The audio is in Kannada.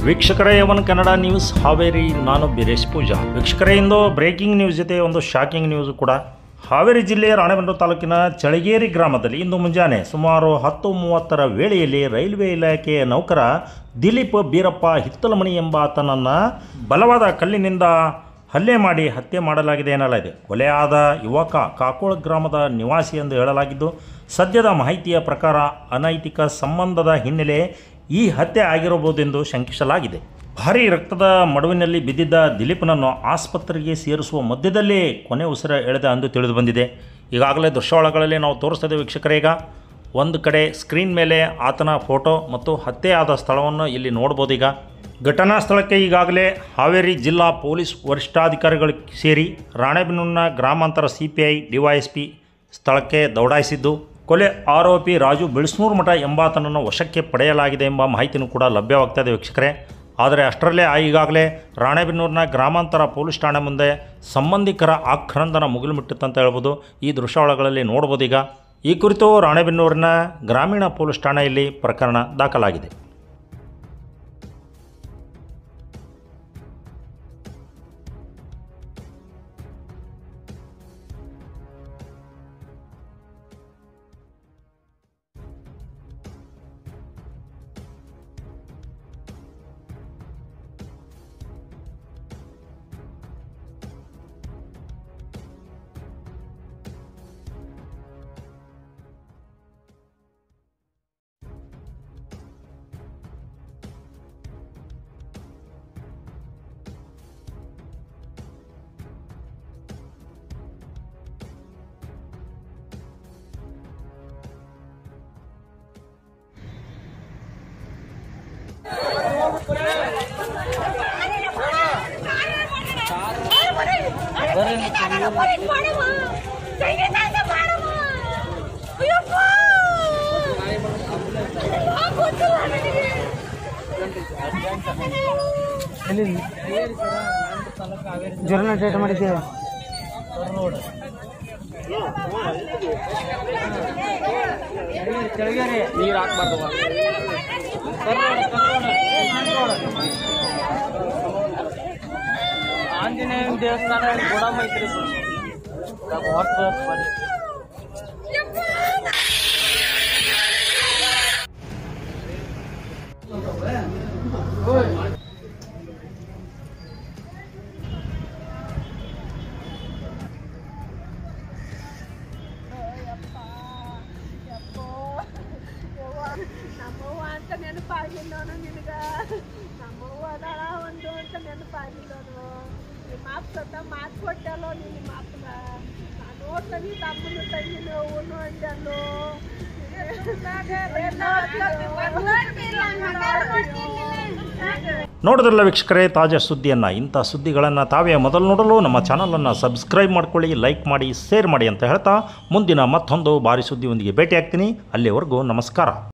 ವೀಕ್ಷಕರೇ ಎವನ್ ಕನ್ನಡ ನ್ಯೂಸ್ ಹಾವೇರಿ, ನಾನು ಬಿರೇಶ್ ಪೂಜಾ. ವೀಕ್ಷಕರೇ, ಇಂದು ಬ್ರೇಕಿಂಗ್ ನ್ಯೂಸ್ ಜೊತೆ ಒಂದು ಶಾಕಿಂಗ್ ನ್ಯೂಸ್ ಕೂಡ. ಹಾವೇರಿ ಜಿಲ್ಲೆಯ ರಾಣೆಬೆನ್ನೂರು ತಾಲೂಕಿನ ಚಳಗೇರಿ ಗ್ರಾಮದಲ್ಲಿ ಇಂದು ಮುಂಜಾನೆ ಸುಮಾರು 10:30ರ ವೇಳೆಯಲ್ಲಿ ರೈಲ್ವೆ ಇಲಾಖೆಯ ನೌಕರ ದಿಲೀಪ್ ಬೀರಪ್ಪ ಹಿತ್ತಲಮಣಿ ಎಂಬಾತನನ್ನು ಬಲವಾದ ಕಲ್ಲಿನಿಂದ ಹಲ್ಲೆ ಮಾಡಿ ಹತ್ಯೆ ಮಾಡಲಾಗಿದೆ ಎನ್ನಲಾಗಿದೆ. ಕೊಲೆಯಾದ ಯುವಕ ಕಾಕೋಳ ಗ್ರಾಮದ ನಿವಾಸಿ ಎಂದು ಹೇಳಲಾಗಿದ್ದು, ಸದ್ಯದ ಮಾಹಿತಿಯ ಪ್ರಕಾರ ಅನೈತಿಕ ಸಂಬಂಧದ ಹಿನ್ನೆಲೆ ಈ ಹತ್ಯೆ ಆಗಿರಬಹುದೆಂದು ಶಂಕಿಸಲಾಗಿದೆ. ಭಾರೀ ರಕ್ತದ ಮಡುವಿನಲ್ಲಿ ಬಿದ್ದಿದ್ದ ದಿಲೀಪ್ನನ್ನು ಆಸ್ಪತ್ರೆಗೆ ಸೇರಿಸುವ ಮಧ್ಯದಲ್ಲೇ ಕೊನೆ ಉಸಿರ ಎಳೆದ ಎಂದು ತಿಳಿದು ಬಂದಿದೆ. ಈಗಾಗಲೇ ದೃಶ್ಯಾವಳಿಗಳಲ್ಲಿ ನಾವು ತೋರಿಸ್ತಿದ್ದೇವೆ ವೀಕ್ಷಕರೇ. ಈಗ ಒಂದು ಕಡೆ ಸ್ಕ್ರೀನ್ ಮೇಲೆ ಆತನ ಫೋಟೋ ಮತ್ತು ಹತ್ಯೆಯಾದ ಸ್ಥಳವನ್ನು ಇಲ್ಲಿ ನೋಡ್ಬೋದು. ಈಗ ಘಟನಾ ಸ್ಥಳಕ್ಕೆ ಈಗಾಗಲೇ ಹಾವೇರಿ ಜಿಲ್ಲಾ ಪೊಲೀಸ್ ವರಿಷ್ಠಾಧಿಕಾರಿಗಳು ಸೇರಿ ರಾಣೆಬೆನ್ನೂರಿನ ಗ್ರಾಮಾಂತರ CPI DYSP ಸ್ಥಳಕ್ಕೆ ದೌಡಾಯಿಸಿದ್ದು, ಕೊಲೆ ಆರೋಪಿ ರಾಜು ಬಿಳ್ಸ್ನೂರು ಮಠ ಎಂಬಾತನನ್ನು ವಶಕ್ಕೆ ಪಡೆಯಲಾಗಿದೆ ಎಂಬ ಮಾಹಿತಿಯೂ ಕೂಡ ಲಭ್ಯವಾಗ್ತಾಯಿದೆ ವೀಕ್ಷಕರೇ. ಆದರೆ ಅಷ್ಟರಲ್ಲೇ ಈಗಾಗಲೇ ರಾಣೆಬೆನ್ನೂರಿನ ಗ್ರಾಮಾಂತರ ಪೊಲೀಸ್ ಠಾಣೆ ಮುಂದೆ ಸಂಬಂಧಿಕರ ಆಕ್ರಂದನ ಮುಗಿಲು ಮುಟ್ಟಿತ್ತಂತ ಹೇಳ್ಬೋದು. ಈ ದೃಶ್ಯಾವಳಿಗಳಲ್ಲಿ ನೋಡ್ಬೋದು. ಈಗ ಈ ಕುರಿತು ರಾಣೆಬೆನ್ನೂರಿನ ಗ್ರಾಮೀಣ ಪೊಲೀಸ್ ಠಾಣೆಯಲ್ಲಿ ಪ್ರಕರಣ ದಾಖಲಾಗಿದೆ. ಜ್ವರನ ಟ್ರೀಟ್ ಮಾಡಿದ್ದೇವೆ. ನೀರು ಹಾಕ್ಬಾರ್ದು. ಆಂಜನೇಯ ದೇವಸ್ಥಾನ ಗೋಡಂಬ ಐತ್ರಿ. ನಮ್ಮವ್ವ ಅಂತ ನೆನಪಾಗಿಲ್ಲೋನು ನಿನಗ, ನಮ್ಮವ್ವ ಅದಾಳ ಒಂದು ಅಂತ ನೆನಪಾಗಿಲ್ಲೋನು. ನಿಮ್ಮ ಅಪ್ಪ ಮಾತು ಕೊಟ್ಟಲ್ಲೋ, ನಿಮ್ಮ ಅಪ್ಪನ ನಾನು ನೋಡ್ತಾನೆ ತಮ್ಮನು ತಂಗಿನ ಅವನು ಅಂದಲ್ಲೋ. ನೋಡಿದ್ರಲ್ಲ ವೀಕ್ಷಕರೇ, ತಾಜಾ ಸುದ್ದಿಯನ್ನು. ಇಂಥ ಸುದ್ದಿಗಳನ್ನು ತಾವೇ ಮೊದಲು ನೋಡಲು ನಮ್ಮ ಚಾನಲನ್ನು ಸಬ್ಸ್ಕ್ರೈಬ್ ಮಾಡ್ಕೊಳ್ಳಿ, ಲೈಕ್ ಮಾಡಿ, ಶೇರ್ ಮಾಡಿ ಅಂತ ಹೇಳ್ತಾ ಮುಂದಿನ ಮತ್ತೊಂದು ಭಾರಿ ಸುದ್ದಿಯೊಂದಿಗೆ ಭೇಟಿ ಆಗ್ತೀನಿ. ಅಲ್ಲಿವರೆಗೂ ನಮಸ್ಕಾರ.